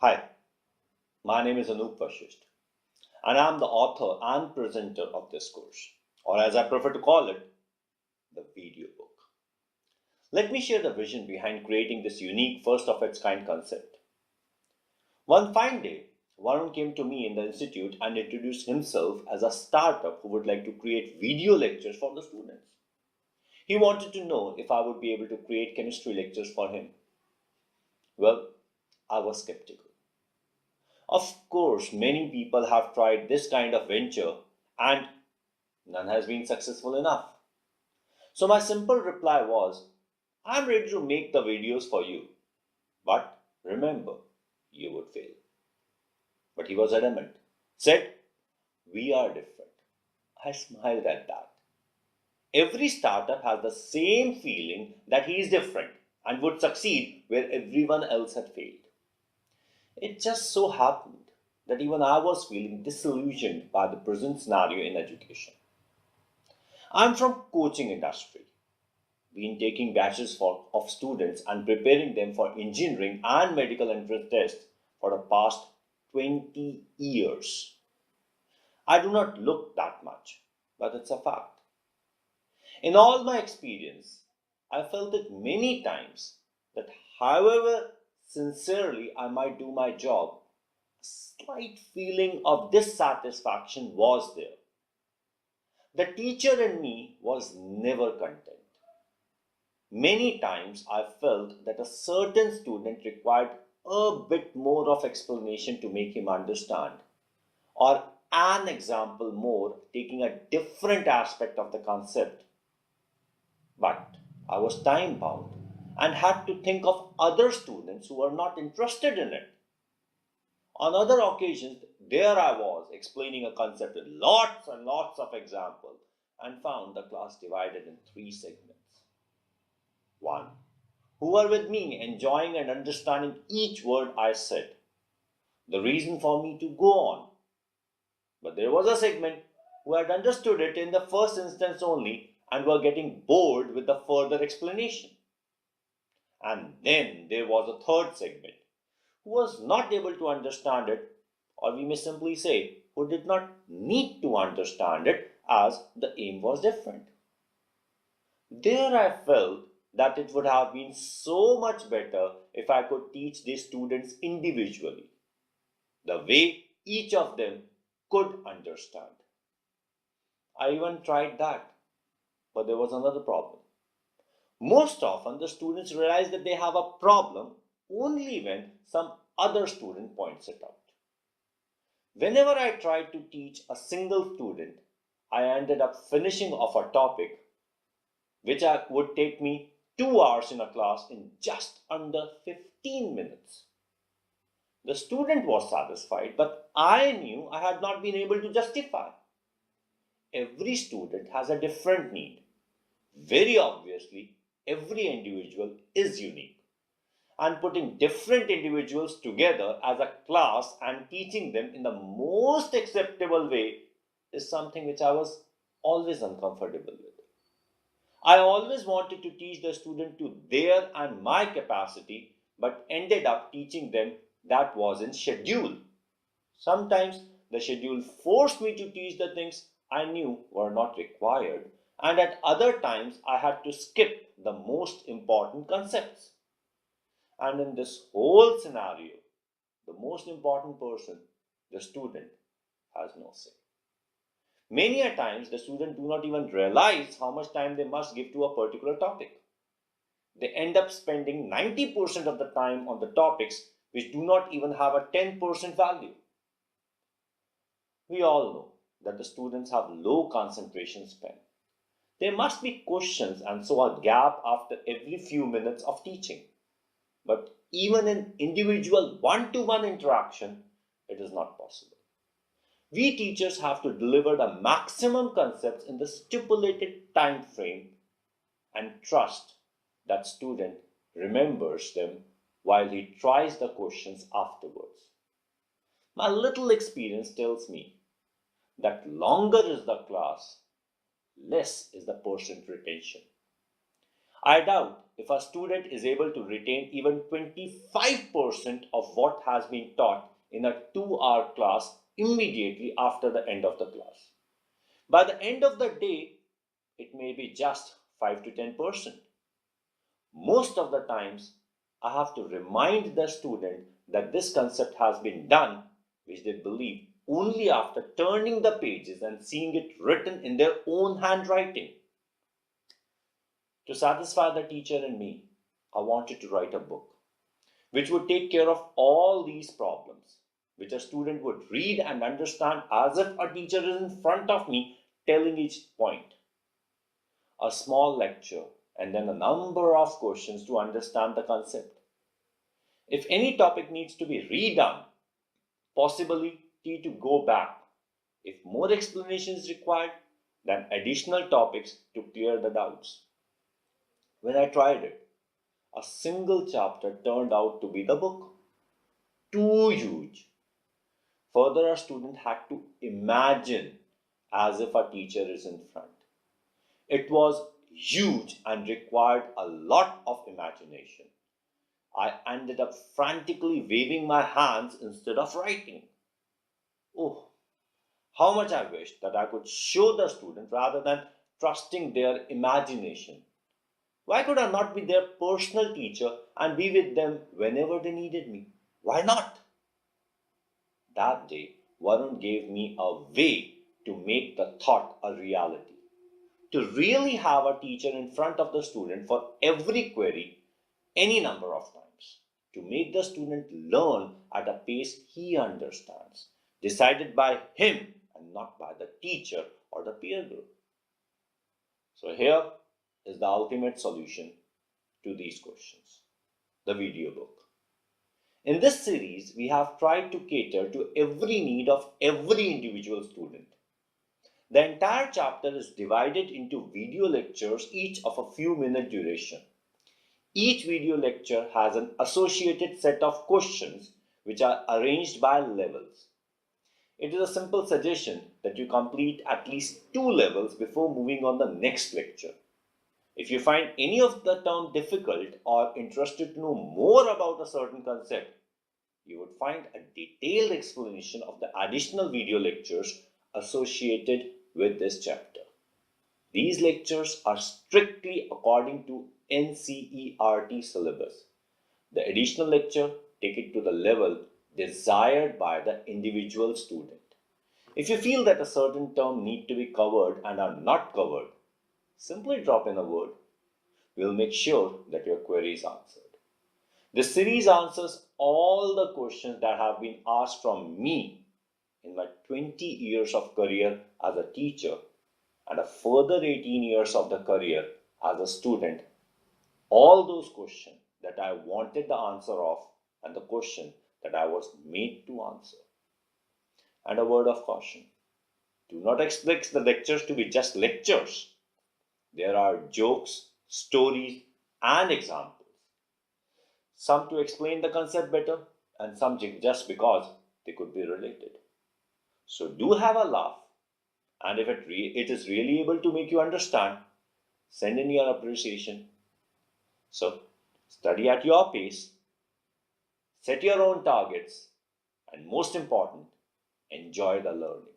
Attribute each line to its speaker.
Speaker 1: Hi, my name is Anup Vashisht, and I'm the author and presenter of this course, or as I prefer to call it, the video book. Let me share the vision behind creating this unique, first of its kind concept. One fine day, Varun came to me in the institute and introduced himself as a startup who would like to create video lectures for the students. He wanted to know if I would be able to create chemistry lectures for him. Well, I was skeptical. Of course, many people have tried this kind of venture and none has been successful enough. So my simple reply was, I'm ready to make the videos for you. But remember, you would fail. But he was adamant. Said, we are different. I smiled at that. Every startup has the same feeling that he is different and would succeed where everyone else had failed. It just so happened that even I was feeling disillusioned by the present scenario in education. I'm from coaching industry, been taking batches of students and preparing them for engineering and medical entrance tests for the past 20 years. I do not look that much, but it's a fact. In all my experience, I felt it many times that however sincerely I might do my job, a slight feeling of dissatisfaction was there. The teacher in me was never content. Many times I felt that a certain student required a bit more of explanation to make him understand, or an example more taking a different aspect of the concept. But I was time bound and had to think of other students who were not interested in it. On other occasions, there I was explaining a concept with lots and lots of examples and found the class divided in three segments. One, who were with me enjoying and understanding each word I said, the reason for me to go on. But there was a segment who had understood it in the first instance only and were getting bored with the further explanation. And then there was a third segment who was not able to understand it, or we may simply say, who did not need to understand it as the aim was different. There I felt that it would have been so much better if I could teach these students individually, the way each of them could understand. I even tried that, but there was another problem. Most often, the students realize that they have a problem only when some other student points it out. Whenever I tried to teach a single student, I ended up finishing off a topic which would take me 2 hours in a class in just under 15 minutes. The student was satisfied, but I knew I had not been able to justify. Every student has a different need. Very obviously, every individual is unique. And putting different individuals together as a class and teaching them in the most acceptable way is something which I was always uncomfortable with. I always wanted to teach the student to their and my capacity, but ended up teaching them that was in schedule. Sometimes the schedule forced me to teach the things I knew were not required, and at other times I had to skip the most important concepts. And in this whole scenario, the most important person, the student, has no say. Many a times, the students do not even realize how much time they must give to a particular topic. They end up spending 90% of the time on the topics which do not even have a 10% value. We all know that the students have low concentration span. There must be questions and so a gap after every few minutes of teaching. But even in individual one-to-one interaction, it is not possible. We teachers have to deliver the maximum concepts in the stipulated time frame and trust that student remembers them while he tries the questions afterwards. My little experience tells me that longer is the class, less is the percent retention. I doubt if a student is able to retain even 25% of what has been taught in a 2-hour class immediately after the end of the class. By the end of the day, it may be just 5 to 10%. Most of the times, I have to remind the student that this concept has been done, which they believe only after turning the pages and seeing it written in their own handwriting. To satisfy the teacher and me, I wanted to write a book which would take care of all these problems, which a student would read and understand as if a teacher is in front of me telling each point. A small lecture and then a number of questions to understand the concept. If any topic needs to be redone, possibly need to go back. If more explanation is required, then additional topics to clear the doubts. When I tried it, a single chapter turned out to be the book. Too huge. Further, a student had to imagine as if a teacher is in front. It was huge and required a lot of imagination. I ended up frantically waving my hands instead of writing. Oh, how much I wished that I could show the student rather than trusting their imagination. Why could I not be their personal teacher and be with them whenever they needed me? Why not? That day, Varun gave me a way to make the thought a reality. To really have a teacher in front of the student for every query, any number of times. To make the student learn at a pace he understands, decided by him and not by the teacher or the peer group. So here is the ultimate solution to these questions, the video book. In this series, we have tried to cater to every need of every individual student. The entire chapter is divided into video lectures, each of a few minute duration. Each video lecture has an associated set of questions which are arranged by levels. It is a simple suggestion that you complete at least 2 levels before moving on the next lecture. If you find any of the term difficult or interested to know more about a certain concept, you would find a detailed explanation of the additional video lectures associated with this chapter. These lectures are strictly according to NCERT syllabus. The additional lecture take it to the level desired by the individual student. If you feel that a certain term need to be covered and are not covered, simply drop in a word. We'll make sure that your query is answered. This series answers all the questions that have been asked from me in my 20 years of career as a teacher and a further 18 years of the career as a student. All those questions that I wanted the answer of and the question that I was made to answer. And a word of caution. Do not expect the lectures to be just lectures. There are jokes, stories, and examples. Some to explain the concept better, and some just because they could be related. So do have a laugh, and if it is really able to make you understand, send in your appreciation. So study at your pace, set your own targets, and most important, enjoy the learning.